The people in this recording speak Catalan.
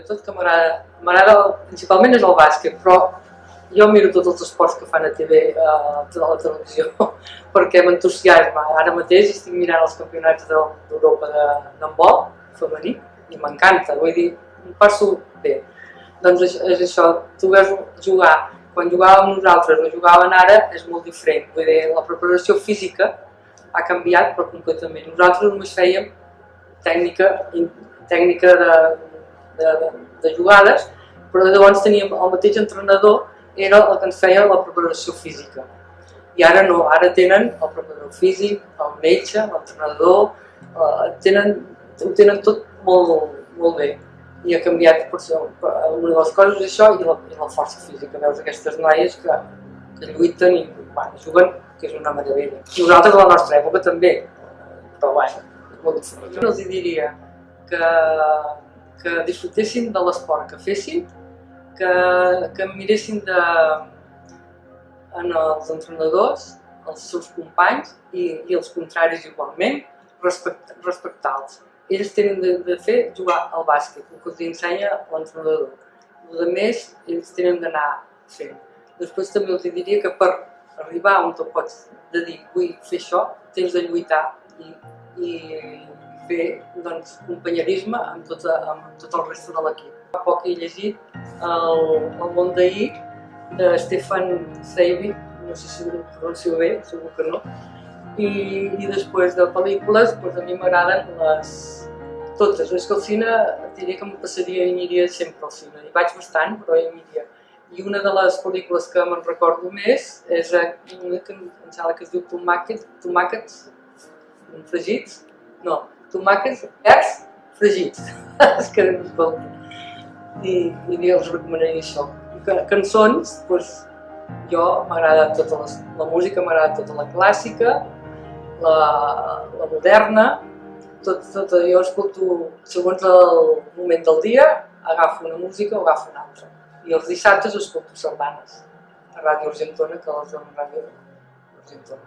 Tot que m'agrada principalment és el bàsquet, però jo miro tots els esports que fan a TV, a la televisió, perquè m'entusiasma. Ara mateix estic mirant els campionats d'Europa d'handbol femení i m'encanta, vull dir, em passo bé. Doncs és això, tu veus jugar, quan jugàvem nosaltres o jugaven ara és molt diferent, vull dir, la preparació física ha canviat però completament. Nosaltres només fèiem tècnica de jugades, però llavors teníem el mateix entrenador, era el que ens feia la preparació física. I ara no, ara tenen el preparador físic, el metge, l'entrenador, ho tenen tot molt bé. I ha canviat, potser, una de les coses és això i la força física. Veus aquestes noies que lluiten i juguen, que és una meravella. Nosaltres a la nostra època també, però bueno, és molt diferent. Jo els diria que disfrutessin de l'esport que fessin, que miressin en els entrenadors, els seus companys i els contraris igualment, respectar-los. Ells tenen de fer jugar al bàsquet, el que els ensenya l'entrenador. A més, ells tenen d'anar fent. Després també els diria que per arribar on tu pots dir vull fer això, tens de lluitar i fer companyerisme amb tot el resta de l'equip. Fa poc he llegit El món d'ahir de Stefan Zweig, no sé si ho pronuncio bé, segur que no. I després de pel·lícules, a mi m'agraden totes. És que al cine diria que em passaria i aniria sempre al cine. Hi vaig bastant, però hi aniria. I una de les pel·lícules que me'n recordo més és una que em sembla que es diu Tomàquets fregits? No, tomàquets verds fregits. És que no escolta. I els recomanaria això. Cançons, jo m'agrada tota la música, m'agrada tota la clàssica, la moderna, jo escolto, segons el moment del dia, agafo una música o agafo una altra. I els dissabtes escolto sardanes a Ràdio Argentona, que les dono a Ràdio Argentona.